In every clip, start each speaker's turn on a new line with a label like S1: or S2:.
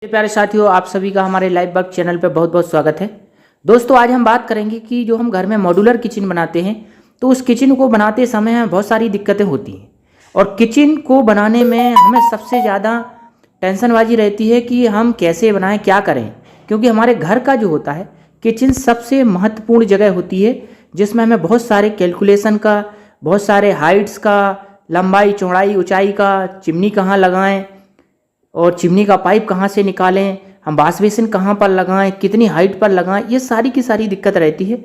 S1: मेरे प्यारे साथियों, आप सभी का हमारे लाइव वर्क चैनल पे बहुत बहुत स्वागत है। दोस्तों, आज हम बात करेंगे कि जो हम घर में मॉड्यूलर किचन बनाते हैं तो उस किचन को बनाते समय हमें बहुत सारी दिक्कतें होती हैं और किचन को बनाने में हमें सबसे ज़्यादा टेंशनबाजी रहती है कि हम कैसे बनाएं, क्या करें। क्योंकि हमारे घर का जो होता है किचन सबसे महत्वपूर्ण जगह होती है जिसमें हमें बहुत सारे कैलकुलेशन का, बहुत सारे हाइट्स का, लंबाई चौड़ाई ऊंचाई का, चिमनी कहाँ लगाएं और चिमनी का पाइप कहाँ से निकालें, हम वॉश बेसिन कहाँ पर लगाएं, कितनी हाइट पर लगाएं, ये सारी की सारी दिक्कत रहती है।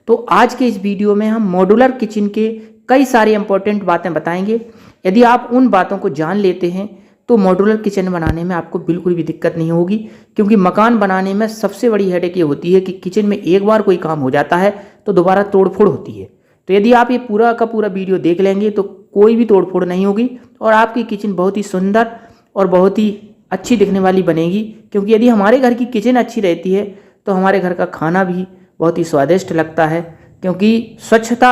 S1: तो आज के इस वीडियो में हम मॉड्यूलर किचन के कई सारी इंपॉर्टेंट बातें बताएंगे। यदि आप उन बातों को जान लेते हैं तो मॉड्यूलर किचन बनाने में आपको बिल्कुल भी दिक्कत नहीं होगी। क्योंकि मकान बनाने में सबसे बड़ी हेडेक ये होती है कि किचन में एक बार कोई काम हो जाता है तो दोबारा तोड़फोड़ होती है। तो यदि आप ये पूरा का पूरा वीडियो देख लेंगे तो कोई भी तोड़फोड़ नहीं होगी और आपकी किचन बहुत ही सुंदर और बहुत ही अच्छी दिखने वाली बनेगी। क्योंकि यदि हमारे घर की किचन अच्छी रहती है तो हमारे घर का खाना भी बहुत ही स्वादिष्ट लगता है। क्योंकि स्वच्छता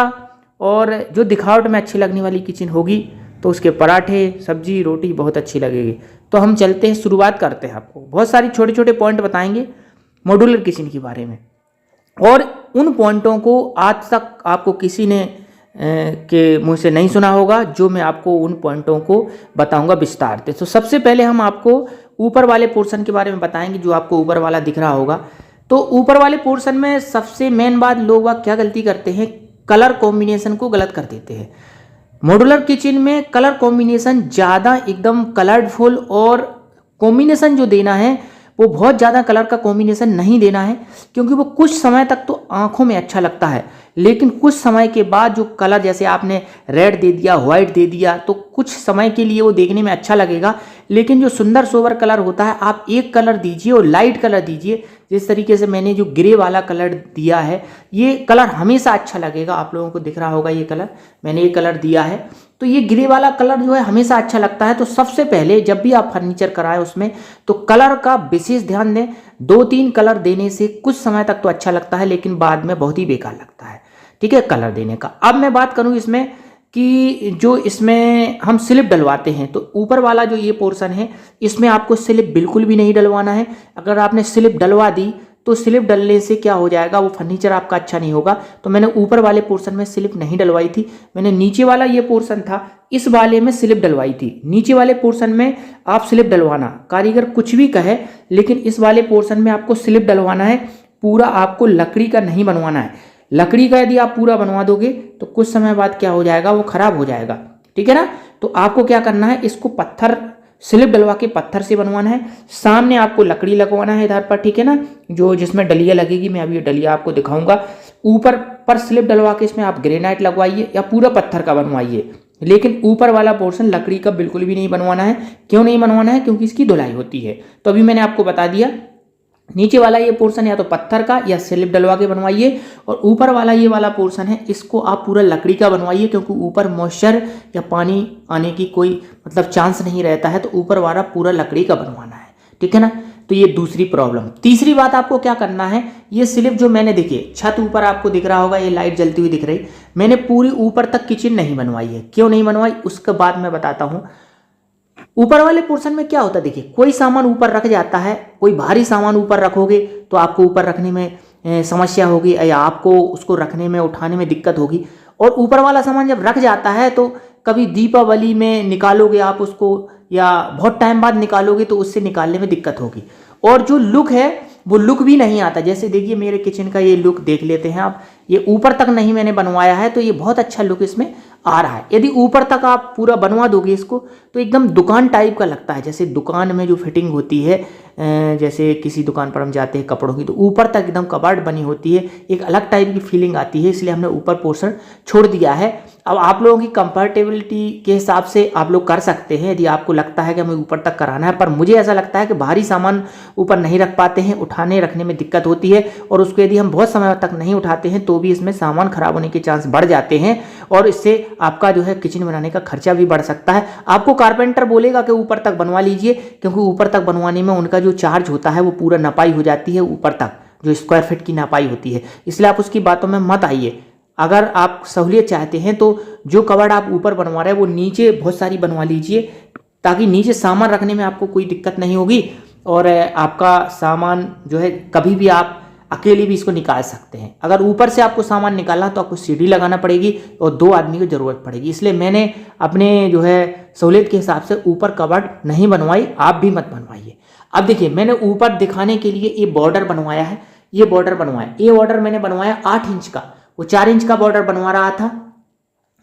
S1: और जो दिखावट में अच्छी लगने वाली किचन होगी तो उसके पराठे, सब्जी, रोटी बहुत अच्छी लगेगी। तो हम चलते हैं, शुरुआत करते हैं। आपको बहुत सारी छोटे छोटे पॉइंट बताएंगे मॉड्यूलर किचन के बारे में और उन पॉइंटों को आज तक आपको किसी ने के मुँह से नहीं सुना होगा, जो मैं आपको उन पॉइंटों को बताऊंगा विस्तार से। तो सबसे पहले हम आपको ऊपर वाले पोर्शन के बारे में बताएंगे, जो आपको ऊपर वाला दिख रहा होगा। तो ऊपर वाले पोर्शन में सबसे मेन बात, लोग क्या गलती करते हैं, कलर कॉम्बिनेशन को गलत कर देते हैं। मॉड्यूलर किचन में कलर कॉम्बिनेशन ज़्यादा एकदम कलरफुल और कॉम्बिनेशन जो देना है वो बहुत ज़्यादा कलर का कॉम्बिनेशन नहीं देना है। क्योंकि वो कुछ समय तक तो आंखों में अच्छा लगता है, लेकिन कुछ समय के बाद जो कलर, जैसे आपने रेड दे दिया, व्हाइट दे दिया, तो कुछ समय के लिए वो देखने में अच्छा लगेगा। लेकिन जो सुंदर सोबर कलर होता है, आप एक कलर दीजिए और लाइट कलर दीजिए। जिस तरीके से मैंने जो ग्रे वाला कलर दिया है, ये कलर हमेशा अच्छा लगेगा। आप लोगों को दिख रहा होगा ये कलर, मैंने ये कलर दिया है, तो ये ग्रे वाला कलर जो है हमेशा अच्छा लगता है। तो सबसे पहले जब भी आप फर्नीचर कराएं उसमें तो कलर का विशेष ध्यान दें। 2-3 कलर देने से कुछ समय तक तो अच्छा लगता है, लेकिन बाद में बहुत ही बेकार लगता है। ठीक है, कलर देने का। अब मैं बात करूं इसमें कि जो इसमें हम स्लिप डलवाते हैं, तो ऊपर वाला जो ये पोर्शन है इसमें आपको स्लिप बिल्कुल भी नहीं डलवाना है। अगर आपने स्लिप डलवा दी तो स्लिप डलने से क्या हो जाएगा, वो फर्नीचर आपका अच्छा नहीं होगा। तो मैंने ऊपर वाले पोर्शन में स्लिप नहीं डलवाई थी, मैंने नीचे वाला ये पोर्शन था इस वाले में स्लिप डलवाई थी। नीचे वाले पोर्शन में आप स्लिप डलवाना, कारीगर कुछ भी कहे, लेकिन इस वाले पोर्शन में आपको स्लिप डलवाना है। पूरा आपको लकड़ी का नहीं बनवाना है। लकड़ी का यदि आप पूरा बनवा दोगे तो कुछ समय बाद क्या हो जाएगा, वो खराब हो जाएगा। ठीक है ना। तो आपको क्या करना है, इसको पत्थर, स्लिप डलवा के पत्थर से बनवाना है। सामने आपको लकड़ी लगवाना है इधर पर, ठीक है ना, जो जिसमें डलिया लगेगी। मैं अभी ये डलिया आपको दिखाऊंगा। ऊपर पर स्लिप डलवा के इसमें आप ग्रेनाइट लगवाइए या पूरा पत्थर का बनवाइए, लेकिन ऊपर वाला पोर्शन लकड़ी का बिल्कुल भी नहीं बनवाना है। क्यों नहीं बनवाना है, क्योंकि इसकी धुलाई होती है। तो अभी मैंने आपको बता दिया, नीचे वाला ये पोर्शन या तो पत्थर का या स्लिप डलवा के बनवाइए, और ऊपर वाला ये वाला पोर्शन है इसको आप पूरा लकड़ी का बनवाइए। क्योंकि ऊपर मॉइस्चर या पानी आने की कोई चांस नहीं रहता है, तो ऊपर वाला पूरा लकड़ी का बनवाना है। ठीक है ना। तो ये दूसरी प्रॉब्लम। तीसरी बात आपको क्या करना है, ये स्लिप जो मैंने, देखिए छत ऊपर आपको दिख रहा होगा, ये लाइट जलती हुई दिख रही, मैंने पूरी ऊपर तक किचन नहीं बनवाई है। क्यों नहीं बनवाई, उसके बाद मैं बताता हूँ। ऊपर वाले पोर्शन में क्या होता है, देखिए कोई सामान ऊपर रख जाता है, कोई भारी सामान ऊपर रखोगे तो आपको ऊपर रखने में समस्या होगी, या आपको उसको रखने में, उठाने में दिक्कत होगी। और ऊपर वाला सामान जब रख जाता है तो कभी दीपावली में निकालोगे आप उसको, या बहुत टाइम बाद निकालोगे तो उससे निकालने में दिक्कत होगी। और जो लुक है वो लुक भी नहीं आता। जैसे देखिए मेरे किचन का ये लुक देख लेते हैं आप, ये ऊपर तक नहीं मैंने बनवाया है, तो ये बहुत अच्छा लुक इसमें आ रहा है। यदि ऊपर तक आप पूरा बनवा दोगे इसको तो एकदम दुकान टाइप का लगता है। जैसे दुकान में जो फिटिंग होती है, जैसे किसी दुकान पर हम जाते हैं कपड़ों की, तो ऊपर तक एकदम कबाड़ बनी होती है, एक अलग टाइप की फीलिंग आती है। इसलिए हमने ऊपर पोर्शन छोड़ दिया है। अब आप लोगों की कंफर्टेबिलिटी के हिसाब से आप लोग कर सकते हैं, यदि आपको लगता है कि हमें ऊपर तक कराना है। पर मुझे ऐसा लगता है कि भारी सामान ऊपर नहीं रख पाते हैं, उठाने रखने में दिक्कत होती है, और उसको यदि हम बहुत समय तक नहीं उठाते हैं तो भी इसमें सामान खराब होने के चांस बढ़ जाते हैं, और इससे आपका जो है किचन बनाने का खर्चा भी बढ़ सकता है। आपको कारपेंटर बोलेगा कि ऊपर तक बनवा लीजिए, क्योंकि ऊपर तक बनवाने में उनका जो चार्ज होता है वो पूरा नपाई हो जाती है, ऊपर तक जो स्क्वायर फीट की नपाई होती है। इसलिए आप उसकी बातों में मत आइए। अगर आप सहूलियत चाहते हैं तो जो कबर्ड आप ऊपर बनवा रहे हैं वो नीचे बहुत सारी बनवा लीजिए, ताकि नीचे सामान रखने में आपको कोई दिक्कत नहीं होगी। और आपका सामान जो है कभी भी आप अकेले भी इसको निकाल सकते हैं। अगर ऊपर से आपको सामान निकालना तो आपको सीढ़ी लगाना पड़ेगी और 2 आदमी की ज़रूरत पड़ेगी, इसलिए मैंने अपने जो है सहूलियत के हिसाब से ऊपर कबर्ड नहीं बनवाई, आप भी मत बनवाइए। अब देखिए मैंने ऊपर दिखाने के लिए ये बॉर्डर बनवाया है, ये बॉर्डर बनवाया, ये बॉर्डर मैंने बनवाया 8 इंच का, वो 4 इंच का बॉर्डर बनवा रहा था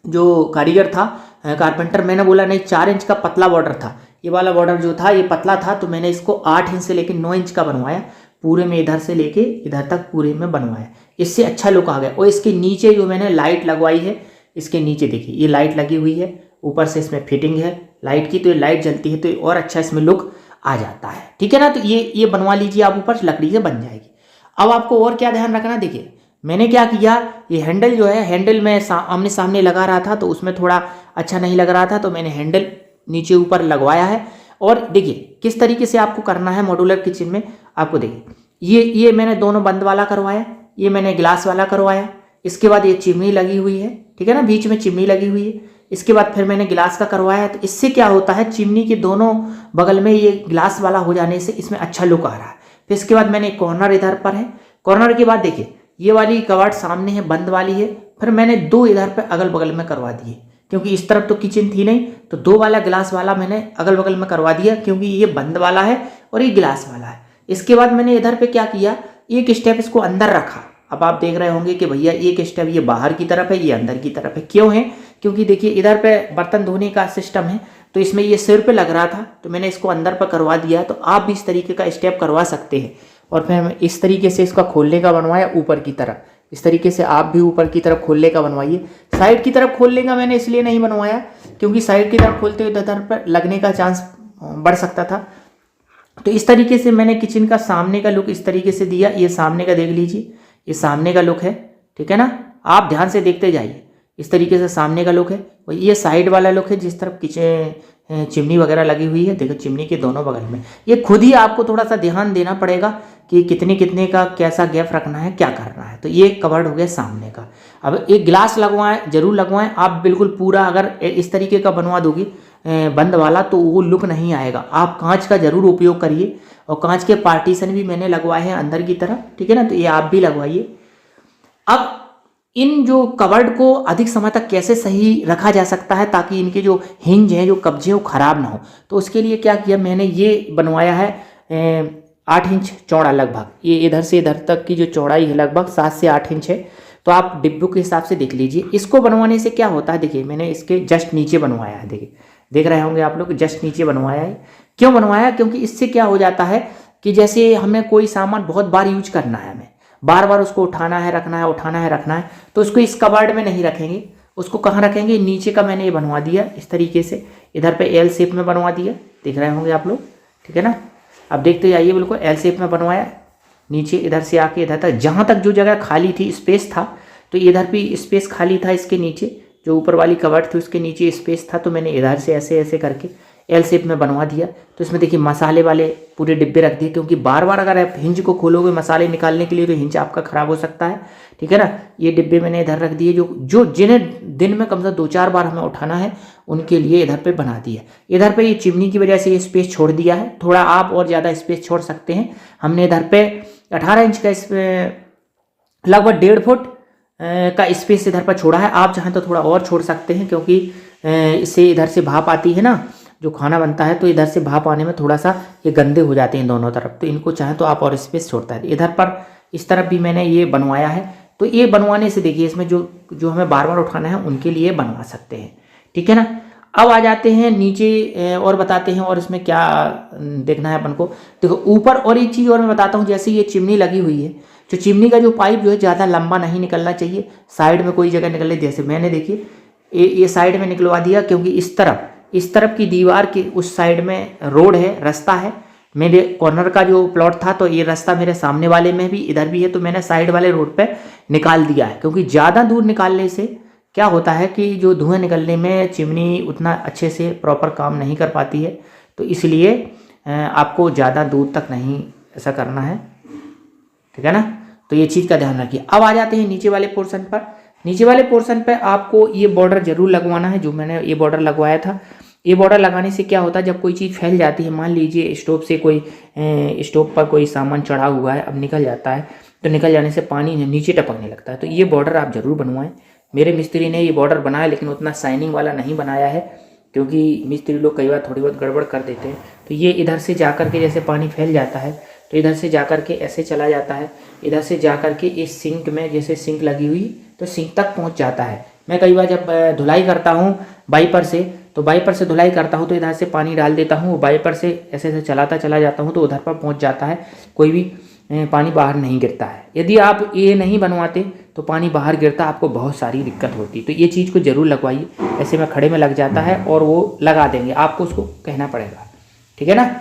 S1: जो कारीगर था कारपेंटर, मैंने बोला नहीं 4 इंच का पतला बॉर्डर था, ये वाला बॉर्डर जो था ये पतला था, तो मैंने इसको 8 इंच से लेकर 9 इंच का बनवाया, पूरे में इधर से लेके इधर तक पूरे में बनवाया, इससे अच्छा लुक आ गया। और इसके नीचे जो मैंने लाइट लगवाई है, इसके नीचे देखिए ये लाइट लगी हुई है, ऊपर से इसमें फिटिंग है लाइट की, तो ये लाइट जलती है तो ये और अच्छा इसमें लुक आ जाता है, ठीक है ना। तो ये बनवा लीजिए आप, ऊपर लकड़ी से बन जाएगी। अब आपको और क्या ध्यान रखना, देखिए मैंने क्या किया, ये हैंडल जो है, हैंडल में आमने सामने लगा रहा था तो उसमें थोड़ा अच्छा नहीं लग रहा था, तो मैंने हैंडल नीचे ऊपर लगवाया है। और देखिए किस तरीके से आपको करना है मॉड्यूलर किचन में, आपको देखिए ये मैंने दोनों बंद वाला करवाया, ये मैंने ग्लास वाला करवाया, इसके बाद ये चिमनी लगी हुई है, ठीक है ना, बीच में चिमनी लगी हुई है, इसके बाद फिर मैंने गिलास का करवाया। तो इससे क्या होता है, चिमनी के दोनों बगल में ये ग्लास वाला हो जाने से इसमें अच्छा लुक आ रहा है। फिर इसके बाद मैंने कॉर्नर इधर पर है, कॉर्नर के बाद देखिए ये वाली कबाड़ सामने है, बंद वाली है, फिर मैंने 2 इधर पे अगल बगल में करवा दिए, क्योंकि इस तरफ तो किचन थी नहीं, तो 2 वाला ग्लास वाला मैंने अगल बगल में करवा दिया, क्योंकि ये बंद वाला है और ये ग्लास वाला है। इसके बाद मैंने इधर पे क्या किया, एक स्टेप इसको अंदर रखा। अब आप देख रहे होंगे कि भैया एक स्टेप ये बाहर की तरफ है, ये अंदर की तरफ है, क्यों है, क्योंकि देखिए इधर पे बर्तन धोने का सिस्टम है, तो इसमें ये सिर पे लग रहा था, तो मैंने इसको अंदर पर करवा दिया। तो आप भी इस तरीके का स्टेप करवा सकते हैं। और फिर मैं इस तरीके से इसका खोलने का बनवाया ऊपर की तरफ, इस तरीके से आप भी ऊपर की तरफ खोलने का बनवाइए। साइड की तरफ खोलने का मैंने इसलिए नहीं बनवाया, क्योंकि साइड की तरफ खोलते हुए इधर पर लगने का चांस बढ़ सकता था। तो इस तरीके से मैंने किचन का सामने का लुक इस तरीके से दिया। ये सामने का देख लीजिए, ये सामने का लुक है, ठीक है ना, आप ध्यान से देखते जाइए। इस तरीके से सामने का लुक है, और ये साइड वाला लुक है जिस तरफ किचन चिमनी वगैरह लगी हुई है, देखो चिमनी के दोनों बगल में। ये खुद ही आपको थोड़ा सा ध्यान देना पड़ेगा कि कितने कितने का कैसा गैप रखना है, क्या करना है। तो ये कवर्ड हो गया सामने का। अब एक ग्लास लगवाएं, जरूर लगवाएं आप, बिल्कुल पूरा अगर इस तरीके का बनवा दोगी बंद वाला तो वो लुक नहीं आएगा। आप कांच का जरूर उपयोग करिए, और कांच के पार्टीशन भी मैंने लगवाए हैं अंदर की तरफ, ठीक है ना, तो ये आप भी लगवाइए। अब इन जो कवर्ड को अधिक समय तक कैसे सही रखा जा सकता है ताकि इनके जो हिंज हैं, जो कब्जे हैं, वो खराब ना हो, तो उसके लिए क्या किया मैंने, ये बनवाया है 8 इंच चौड़ा लगभग, ये इधर से इधर तक की जो चौड़ाई है लगभग 7 से 8 इंच है। तो आप डिब्बों के हिसाब से देख लीजिए। इसको बनवाने से क्या होता है, देखिए मैंने इसके जस्ट नीचे बनवाया है, देखिए देख रहे होंगे आप लोग, जस्ट नीचे बनवाया है। क्यों बनवाया, क्योंकि इससे क्या हो जाता है कि जैसे हमें कोई सामान बहुत बार यूज करना है, हमें बार बार उसको उठाना है, रखना है, उठाना है, रखना है, तो उसको इस कबाड़ में नहीं रखेंगे, उसको कहाँ रखेंगे, नीचे का मैंने ये बनवा दिया इस तरीके से, इधर पे एल शेप में बनवा दिया, देख रहे होंगे आप लोग, ठीक है ना। अब देखते जाइए, बिल्कुल एल शेप में बनवाया, नीचे इधर से आके इधर तक, जहाँ तक जो जगह खाली थी, स्पेस था, तो इधर भी स्पेस खाली था, इसके नीचे जो ऊपर वाली कवर्ड थी उसके नीचे स्पेस था, तो मैंने इधर से ऐसे ऐसे करके एल शेप में बनवा दिया। तो इसमें देखिए मसाले वाले पूरे डिब्बे रख दिए, क्योंकि बार बार अगर आप हिंज को खोलोगे मसाले निकालने के लिए तो हिंज आपका ख़राब हो सकता है, ठीक है ना। ये डिब्बे मैंने इधर रख दिए, जो जिन्हें दिन में कम से कम 2-4 बार हमें उठाना है उनके लिए इधर पे बना दिया। इधर पे ये चिमनी की वजह से ये स्पेस छोड़ दिया है, थोड़ा आप और ज़्यादा स्पेस छोड़ सकते हैं। हमने इधर पे 18 इंच का लगभग 1.5 फुट का स्पेस इधर पर छोड़ा है, आप चाहें तो थोड़ा और छोड़ सकते हैं, क्योंकि इससे इधर से भाप आती है ना, जो खाना बनता है, तो इधर से भाप आने में थोड़ा सा ये गंदे हो जाते हैं दोनों तरफ, तो इनको चाहें तो आप और स्पेस छोड़ता है। इधर पर इस तरफ भी मैंने ये बनवाया है, तो ये बनवाने से देखिए इसमें जो हमें बार बार उठाना है उनके लिए बनवा सकते हैं, ठीक है ना। अब आ जाते हैं नीचे और बताते हैं, और इसमें क्या देखना है अपन को। देखो ऊपर और एक चीज़ और मैं बताता हूँ, जैसे ये चिमनी लगी हुई है, जो चिमनी का जो पाइप जो है ज़्यादा लंबा नहीं निकलना चाहिए, साइड में कोई जगह निकले, जैसे मैंने देखिए ये साइड में निकलवा दिया, क्योंकि इस तरफ की दीवार की उस साइड में रोड है, रास्ता है, मेरे कॉर्नर का जो प्लॉट था तो ये रास्ता मेरे सामने वाले में भी इधर भी है, तो मैंने साइड वाले रोड पे निकाल दिया है, क्योंकि ज़्यादा दूर निकालने से क्या होता है कि जो धुआं निकलने में चिमनी उतना अच्छे से प्रॉपर काम नहीं कर पाती है, तो इसलिए आपको ज़्यादा दूर तक नहीं ऐसा करना है, ठीक है ना। तो ये चीज़ का ध्यान रखिए। अब आ जाते हैं नीचे वाले पोर्शन पर। नीचे वाले पोर्शन पर आपको ये बॉर्डर जरूर लगवाना है, जो मैंने ये बॉर्डर लगवाया था, ये बॉर्डर लगाने से क्या होता है, जब कोई चीज़ फैल जाती है, मान लीजिए स्टोव पर कोई सामान चढ़ा हुआ है, अब निकल जाता है, तो निकल जाने से पानी नीचे टपकने लगता है। तो ये बॉर्डर आप ज़रूर बनवाएं। मेरे मिस्त्री ने ये बॉर्डर बनाया, लेकिन उतना शाइनिंग वाला नहीं बनाया है, क्योंकि मिस्त्री लोग कई बार थोड़ी बहुत गड़बड़ कर देते हैं। तो ये इधर से जा कर के, जैसे पानी फैल जाता है तो इधर से जा कर के ऐसे चला जाता है, इधर से जा कर के इस सिंक में, जैसे सिंक लगी हुई तो सिंक तक पहुंच जाता है। मैं कई बार जब धुलाई करता हूं वाइपर से, तो वाइपर से धुलाई करता हूं तो इधर से पानी डाल देता हूं, वाइपर से ऐसे ऐसे चलाता चला जाता हूं तो उधर पर पहुंच जाता है, कोई भी पानी बाहर नहीं गिरता है। यदि आप ये नहीं बनवाते तो पानी बाहर गिरता, आपको बहुत सारी दिक्कत होती। तो ये चीज़ को ज़रूर लगवाइए। ऐसे में खड़े में लग जाता है और वो लगा देंगे, आपको उसको कहना पड़ेगा, ठीक है ना।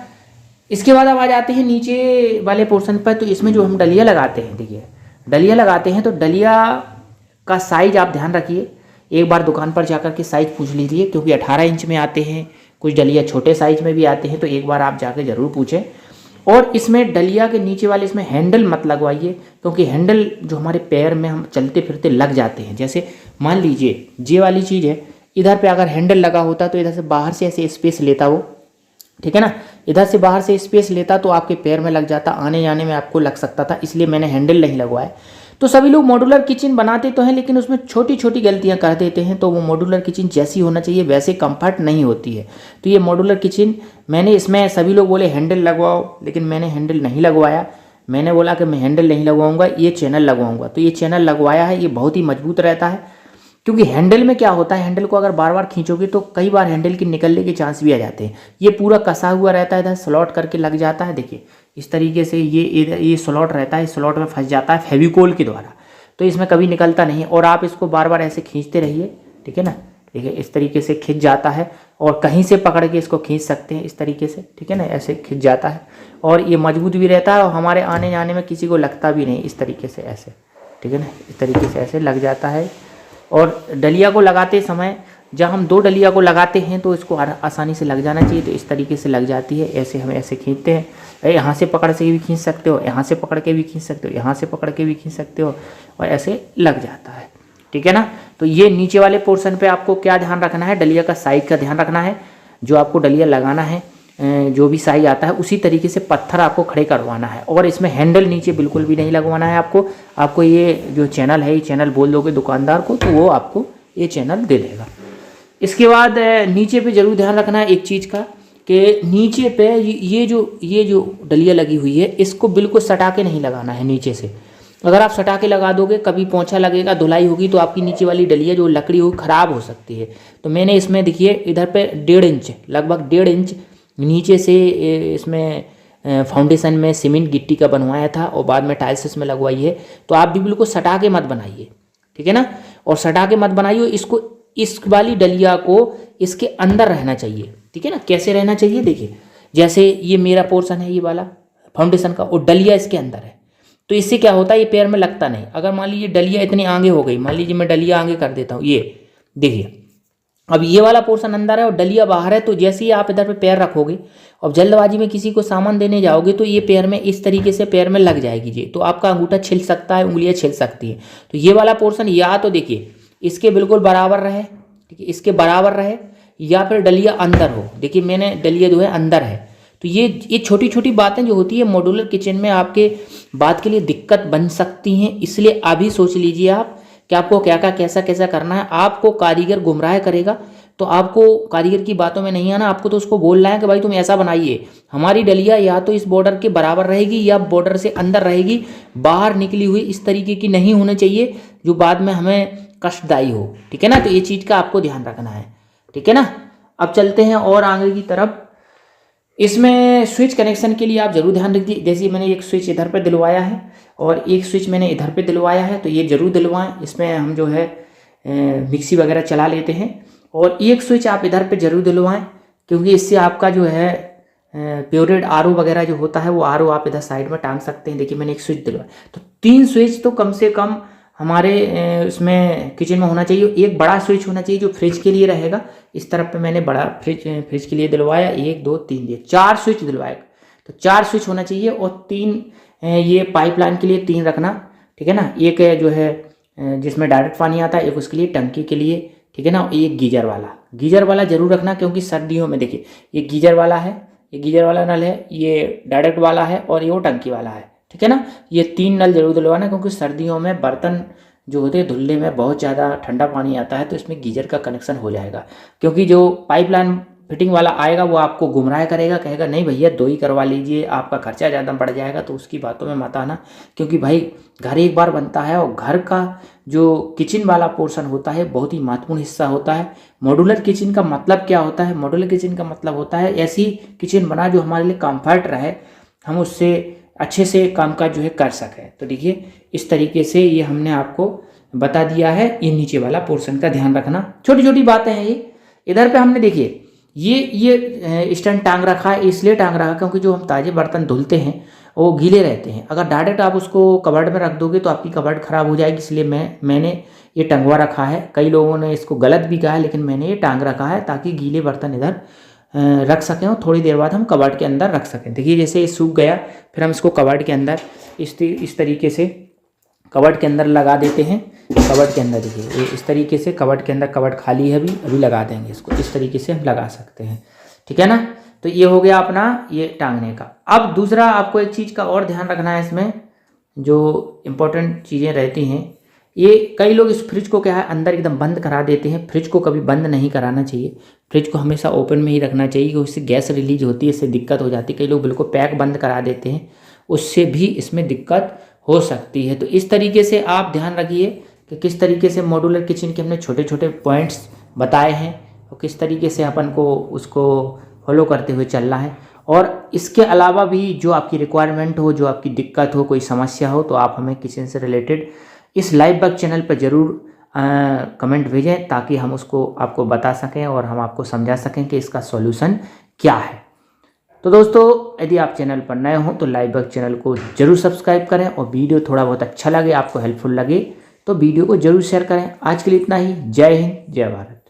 S1: इसके बाद अब आ जाते हैं नीचे वाले पोर्शन पर। तो इसमें जो हम डलिया लगाते हैं, देखिए डलिया लगाते हैं तो डलिया का साइज आप ध्यान रखिए। एक बार दुकान पर जाकर के साइज़ पूछ लीजिए, क्योंकि 18 इंच में आते हैं, कुछ डलिया छोटे साइज में भी आते हैं, तो एक बार आप जाकर ज़रूर पूछें। और इसमें डलिया के नीचे वाले इसमें हैंडल मत लगवाइए, क्योंकि हैंडल जो हमारे पैर में हम चलते फिरते लग जाते हैं। जैसे मान लीजिए ये वाली चीज़ है, इधर पे अगर हैंडल लगा होता तो इधर से बाहर से ऐसे स्पेस लेता वो, ठीक है ना, इधर से बाहर से स्पेस लेता तो आपके पैर में लग जाता, आने जाने में आपको लग सकता था, इसलिए मैंने हैंडल नहीं लगवाया। तो सभी लोग मॉड्यूलर किचन बनाते तो हैं, लेकिन उसमें छोटी छोटी गलतियां कर देते हैं। तो वो मॉड्यूलर किचन जैसी होना चाहिए वैसे कंफर्ट नहीं होती है। तो ये मॉड्यूलर किचन मैंने, इसमें सभी लोग बोले हैंडल लगवाओ, लेकिन मैंने हैंडल नहीं लगवाया। मैंने बोला कि मैं हैंडल नहीं लगवाऊंगा, ये चैनल लगवाऊंगा। तो ये चैनल लगवाया है, ये बहुत ही मजबूत रहता है। क्योंकि हैंडल में क्या होता है, हैंडल को अगर बार बार खींचोगे तो कई बार हैंडल के निकलने के चांस भी आ जाते हैं। ये पूरा कसा हुआ रहता है, इधर स्लॉट करके लग जाता है। देखिए इस तरीके से ये स्लॉट रहता है, स्लॉट में फंस जाता है फेविकोल के द्वारा, तो इसमें कभी निकलता नहीं। और आप इसको बार बार ऐसे खींचते रहिए, ठीक है ना। देखिए इस तरीके से खिंच जाता है, और कहीं से पकड़ के इसको खींच सकते हैं इस तरीके से, ठीक है ना, ऐसे खिंच जाता है। और ये मजबूत भी रहता है, और हमारे आने जाने में किसी को लगता भी नहीं, इस तरीके से ऐसे, ठीक है ना, इस तरीके से ऐसे लग जाता है। और डलिया को लगाते समय, जब हम 2 डलिया को लगाते हैं तो इसको आसानी से लग जाना चाहिए। तो इस तरीके से लग जाती है, ऐसे हम ऐसे खींचते हैं। यहाँ से पकड़ से भी खींच सकते हो, यहाँ से पकड़ के भी खींच सकते हो, यहाँ से पकड़ के भी खींच सकते हो, और ऐसे लग जाता है, ठीक है ना। तो ये नीचे वाले पोर्शन पे आपको क्या ध्यान रखना है, डलिया का साइज का ध्यान रखना है। जो आपको डलिया लगाना है, जो भी साइज आता है उसी तरीके से पत्थर आपको खड़े करवाना है। और इसमें हैंडल नीचे बिल्कुल भी नहीं लगवाना है आपको ये जो चैनल है, ये चैनल बोल दोगे दुकानदार को तो वो आपको ये चैनल दे देगा। इसके बाद नीचे पे जरूर ध्यान रखना है एक चीज़ का, कि नीचे पे ये जो डलिया लगी हुई है, इसको बिल्कुल सटा के नहीं लगाना है नीचे से। अगर आप सटा के लगा दोगे, कभी पोंछा लगेगा, धुलाई होगी, तो आपकी नीचे वाली डलिया जो लकड़ी होगी ख़राब हो सकती है। तो मैंने इसमें देखिए इधर पे 1.5 इंच, लगभग 1.5 इंच नीचे से इसमें फाउंडेशन में सीमेंट गिट्टी का बनवाया था, और बाद में टाइल्स इसमें लगवाई है। तो आप भी बिल्कुल सटा के मत बनाइए, ठीक है ना। और सटा के मत बनाइए, इसको, इस वाली डलिया को इसके अंदर रहना चाहिए, ठीक है ना। कैसे रहना चाहिए, देखिए जैसे ये मेरा पोर्शन है, ये वाला फाउंडेशन का, और डलिया इसके अंदर है। तो इससे क्या होता है, ये पैर में लगता नहीं। अगर मान लीजिए डलिया इतनी आगे हो गई, मान लीजिए मैं डलिया आगे कर देता हूँ, ये देखिए अब ये वाला पोर्शन अंदर है और डलिया बाहर है। तो जैसे ही आप इधर पे पैर रखोगे और जल्दबाजी में किसी को सामान देने जाओगे, तो ये पैर में इस तरीके से पैर में लग जाएगी ये, तो आपका अंगूठा छिल सकता है, उंगलियां छिल सकती है। तो ये वाला पोर्शन या तो देखिए इसके बिल्कुल बराबर रहे, ठीक है, इसके बराबर रहे, या फिर डलिया अंदर हो। देखिए मैंने डलिया जो है अंदर है। तो ये छोटी छोटी बातें जो होती है मॉड्यूलर किचन में आपके बात के लिए दिक्कत बन सकती हैं। इसलिए अभी सोच लीजिए आप कि आपको क्या क्या कैसा कैसा करना है। आपको कारीगर गुमराह करेगा तो आपको कारीगर की बातों में नहीं आना, आपको तो उसको बोलना है कि भाई तुम ऐसा बनाइए, हमारी डलिया या तो इस बॉर्डर के बराबर रहेगी या बॉर्डर से अंदर रहेगी, बाहर निकली हुई इस तरीके की नहीं होनी चाहिए जो बाद में हमें कष्टदायी हो, ठीक है ना। तो ये चीज़ का आपको ध्यान रखना है, ठीक है ना। अब चलते हैं और आगे की तरफ। इसमें स्विच कनेक्शन के लिए आप जरूर ध्यान रखिए। जैसे मैंने एक स्विच इधर पे दिलवाया है और एक स्विच मैंने इधर पे दिलवाया है, तो ये जरूर दिलवाएं। इसमें हम जो है मिक्सी वगैरह चला लेते हैं। और एक स्विच आप इधर पे जरूर दिलवाएं, क्योंकि इससे आपका जो है प्योरेड आरओ वगैरह जो होता है वो आरओ आप इधर साइड में टांग सकते हैं। देखिए मैंने एक स्विच दिलवाया, तो 3 स्विच तो कम से कम हमारे इसमें किचन में होना चाहिए। एक बड़ा स्विच होना चाहिए जो फ्रिज के लिए रहेगा। इस तरफ पे मैंने बड़ा फ्रिज के लिए दिलवाया, 1 2 3 दिए, 4 स्विच दिलवाए। तो 4 स्विच होना चाहिए और 3 ये पाइपलाइन के लिए 3 रखना, ठीक है ना। एक जो है जिसमें डायरेक्ट पानी आता है, एक उसके लिए टंकी के लिए, ठीक ठीक है ना। ये गीजर वाला जरूर रखना, क्योंकि सर्दियों में देखिए ये गीजर वाला है, ये गीजर वाला नल है, ये डायरेक्ट वाला है और ये वो टंकी वाला है, ठीक है ना। ये 3 नल जरूर दिलवाना, क्योंकि सर्दियों में बर्तन जो होते हैं धुलने में बहुत ज़्यादा ठंडा पानी आता है, तो इसमें गीजर का कनेक्शन हो जाएगा। क्योंकि जो पाइपलाइन फिटिंग वाला आएगा वो आपको गुमराह करेगा, कहेगा नहीं भैया 2 ही करवा लीजिए, आपका खर्चा ज़्यादा बढ़ जाएगा। तो उसकी बातों में मत आना, क्योंकि भाई घर एक बार बनता है और घर का जो किचन वाला पोर्शन होता है बहुत ही महत्वपूर्ण हिस्सा होता है। मॉड्यूलर किचन का मतलब क्या होता है? मॉड्यूलर किचन का मतलब होता है ऐसी किचन बना जो हमारे लिए कम्फर्ट रहे, हम उससे अच्छे से कामकाज जो है कर सकें। तो देखिए इस तरीके से ये हमने आपको बता दिया है। ये नीचे वाला पोर्शन का ध्यान रखना, छोटी छोटी बातें हैं ये। इधर पे हमने देखिए ये स्टैंड टांग रखा है, इसलिए टांग रखा क्योंकि जो हम ताज़े बर्तन धुलते हैं वो गीले रहते हैं। अगर डायरेक्ट आप उसको कबर्ड में रख दोगे तो आपकी कबर्ड ख़राब हो जाएगी, इसलिए मैंने ये टंगवा रखा है। कई लोगों ने इसको गलत भी कहा है, लेकिन मैंने ये टांग रखा है ताकि गीले बर्तन इधर रख सकें और थोड़ी देर बाद हम कबर्ड के अंदर रख सकें। देखिए जैसे ये सूख गया, फिर हम इसको कबर्ड के अंदर इस तरीके से कबर्ड के अंदर लगा देते हैं। कबर्ड के अंदर देखिए ये इस तरीके से कबर्ड के अंदर, कबर्ड खाली है अभी लगा देंगे इसको, इस तरीके से हम लगा सकते हैं, ठीक है ना। तो ये हो गया अपना ये टांगने का। अब दूसरा आपको एक चीज़ का और ध्यान रखना है, इसमें जो इम्पोर्टेंट चीज़ें रहती हैं, ये कई लोग इस फ्रिज को क्या है अंदर एकदम बंद करा देते हैं। फ्रिज को कभी बंद नहीं कराना चाहिए, फ्रिज को हमेशा ओपन में ही रखना चाहिए, क्योंकि उससे गैस रिलीज होती है, इससे दिक्कत हो जाती है। कई लोग बिल्कुल पैक बंद करा देते हैं, उससे भी इसमें दिक्कत हो सकती है। तो इस तरीके से आप ध्यान रखिए कि किस तरीके से मॉड्यूलर किचन के हमने छोटे छोटे पॉइंट्स बताए हैं और किस तरीके से अपन को उसको फॉलो करते हुए चलना है। और इसके अलावा भी जो आपकी रिक्वायरमेंट हो, जो आपकी दिक्कत हो, कोई समस्या हो, तो आप हमें किचन से रिलेटेड इस लाइव बग चैनल पर ज़रूर कमेंट भेजें, ताकि हम उसको आपको बता सकें और हम आपको समझा सकें कि इसका सॉल्यूशन क्या है। तो दोस्तों यदि आप चैनल पर नए हों तो लाइव बग चैनल को जरूर सब्सक्राइब करें, और वीडियो थोड़ा बहुत अच्छा लगे, आपको हेल्पफुल लगे तो वीडियो को जरूर शेयर करें। आज के लिए इतना ही। जय हिंद, जय भारत।